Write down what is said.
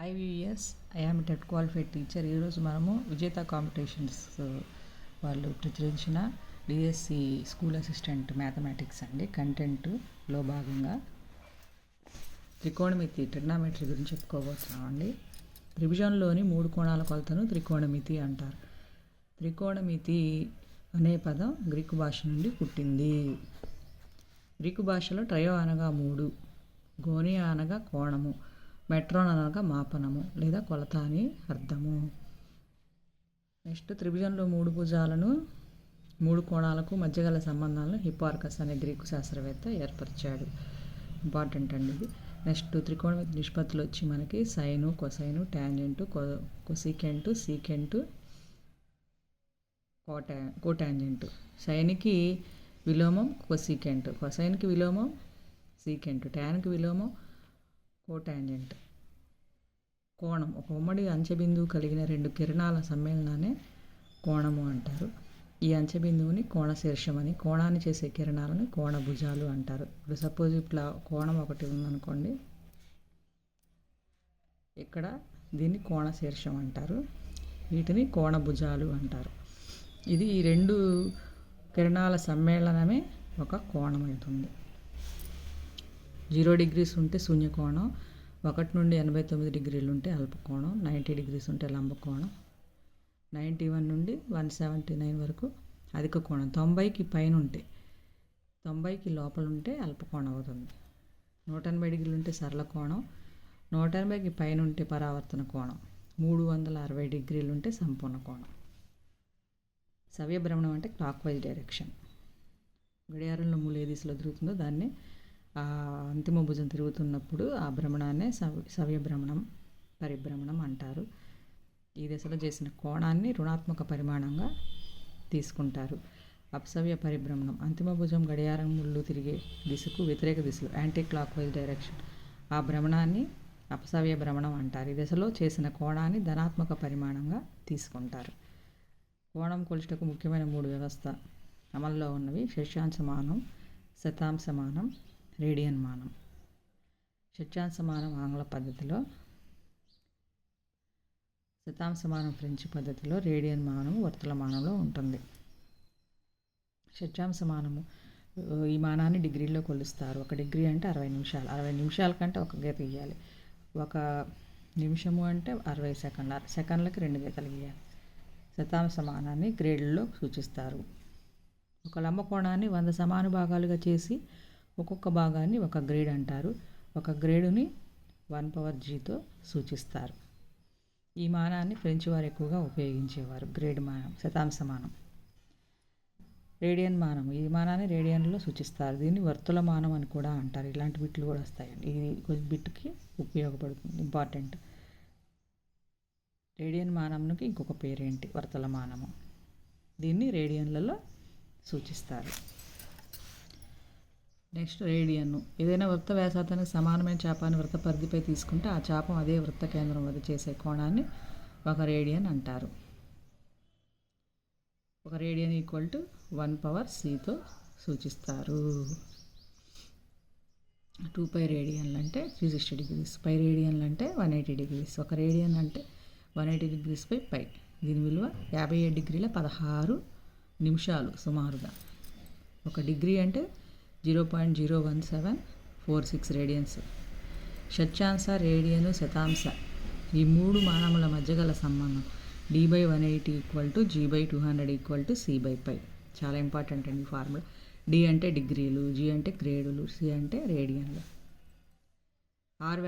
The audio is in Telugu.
Hi viewers, I am TET qualified teacher. ఈరోజు మనము విజేత కాంపిటీషన్స్ వాళ్ళు ప్రచురించిన డిఎస్సి స్కూల్ అసిస్టెంట్ మ్యాథమెటిక్స్ అండి కంటెంట్లో భాగంగా త్రికోణమితి ట్రిగ్నామెట్రీ గురించి చెప్పుకోబోతున్నామండి. త్రిభుజంలోని 3 కోణాల కొలతను త్రికోణమితి అంటారు. త్రికోణమితి అనే పదం గ్రీకు భాష నుండి పుట్టింది. గ్రీకు భాషలో ట్రయో అనగా 3, గోనియా అనగా కోణము, మెట్రోన్ అనగా మాపనము లేదా కొలత అని అర్థము. నెక్స్ట్, త్రిభుజంలో 3 భుజాలను 3 కోణాలకు మధ్య గల సంబంధాలను హిప్పార్కస్ అనే గ్రీకు శాస్త్రవేత్త ఏర్పరిచాడు. ఇంపార్టెంట్ అండి ఇది. నెక్స్ట్, త్రికోణమితి నిష్పత్తులు వచ్చి మనకి సైను, కొసైను, టాంజెంటు, కొసికెంటు, సీకెంటు, కోటాంజెంటు. సైన్కి విలోమం కొసికెంట్, కొసైన్కి విలోమం సీకెంట్, ట్యాన్కి విలోమం కోటాంజెంట్. కోణం ఒక ఉమ్మడి అంచెబిందువు కలిగిన 2 కిరణాల సమ్మేళనాన్ని కోణము అంటారు. ఈ అంచెబిందువుని కోణశీర్షమని, కోణాన్ని చేసే కిరణాలను కోణభుజాలు అంటారు. ఇప్పుడు సపోజ్ ఇట్లా కోణం ఒకటి ఉందనుకోండి, ఇక్కడ దీన్ని కోణశీర్షం అంటారు, వీటిని కోణభుజాలు అంటారు. ఇది ఈ 2 కిరణాల సమ్మేళనమే ఒక కోణం అవుతుంది. 0 degrees ఉంటే శూన్యకోణం, 1 నుండి 89 degrees ఉంటే అల్పకోణం, 90 degrees ఉంటే లంబకోణం, 91 నుండి 179 వరకు అధిక కోణం, 90కి పైన ఉంటే 90కి లోపల ఉంటే అల్పకోణం అవుతుంది, 180 degrees ఉంటే సరళ కోణం, 180కి పైన ఉంటే పరావర్తన కోణం, 360 degrees ఉంటే సంపూర్ణ కోణం. సవ్యభ్రమణం అంటే క్లాక్ వైజ్ డైరెక్షన్. గడియారంలో మూల ఏ దిశలో తిరుగుతుందో దాన్ని అంతిమ భుజం తిరుగుతున్నప్పుడు ఆ భ్రమణాన్నే సవ్యభ్రమణం, పరిభ్రమణం అంటారు. ఈ దశలో చేసిన కోణాన్ని రుణాత్మక పరిమాణంగా తీసుకుంటారు. అపసవ్య పరిభ్రమణం అంతిమ భుజం గడియారం ముళ్ళు తిరిగే దిశకు వ్యతిరేక దిశలో యాంటీ క్లాక్ వైజ్ డైరెక్షన్, ఆ భ్రమణాన్ని అపసవ్య భ్రమణం అంటారు. ఈ దశలో చేసిన కోణాన్ని ధనాత్మక పరిమాణంగా తీసుకుంటారు. కోణం కొలుచుటకు ముఖ్యమైన 3 వ్యవస్థ అమల్లో ఉన్నవి: షష్యాంశమానం, శతాంశమానం, రేడియన్ మానం. షష్యాంశమానం ఆంగ్ల పద్ధతిలో, శతాంశమానం ఫ్రెంచ్ పద్ధతిలో, రేడియన్ మానము వర్తులమానంలో ఉంటుంది. షష్యాంశమానము ఈ మానాన్ని డిగ్రీలో కొలుస్తారు. 1 degree అంటే 60 నిమిషాలు, 60 నిమిషాల కంటే 1 గీత గీయాలి. 1 నిమిషము అంటే 60 సెకండ్లు, సెకండ్లకి 2 గీతలు గీయాలి. శతాంశమానాన్ని గ్రేడ్లలో సూచిస్తారు. ఒక లంబకోణాన్ని 100 సమాన భాగాలుగా చేసి ఒక్కొక్క భాగాన్ని 1 గ్రేడ్ అంటారు. 1 గ్రేడుని 1/g సూచిస్తారు. ఈ మానాన్ని ఫ్రెంచ్ వారు ఎక్కువగా ఉపయోగించేవారు. గ్రేడ్ మానం, శతాంశమానం. రేడియన్ మానం, ఈ మానాన్ని రేడియన్లో సూచిస్తారు. దీన్ని వర్తుల మానం అని కూడా అంటారు. ఇలాంటి బిట్లు కూడా వస్తాయండి, ఇది కొంచెం బిట్కి ఉపయోగపడుతుంది, ఇంపార్టెంట్. రేడియన్ మానంకి ఇంకొక పేరేంటి? వర్తుల మానము. దీన్ని రేడియన్లలో సూచిస్తారు. Next, radian. ఏదైనా వృత్త వ్యాసార్థానికి సమానమైన చాపాన్ని వృత్త పరిధిపై తీసుకుంటే ఆ చాపం అదే వృత్త కేంద్రం వద్ద చేసే కోణాన్ని 1 రేడియన్ అంటారు. 1 రేడియన్ ఈక్వల్ టు 1/c సూచిస్తారు. 2π రేడియన్లు అంటే 360 degrees, π రేడియన్లు అంటే 180 degrees. 1 రేడియన్ అంటే 180 degrees పై π. దీని విలువ 57 degrees 16 నిమిషాలు సుమారుగా. 1 degree అంటే 0.01746 రేడియన్స్. షష్యాంశ, రేడియను, శతాంశ ఈ 3 మానముల మధ్య గల సంబంధం d/180 = g/200 = c/π. చాలా ఇంపార్టెంట్ అండి ఈ ఫార్ములా. d అంటే డిగ్రీలు, g అంటే గ్రేడులు, c అంటే రేడియన్లు. r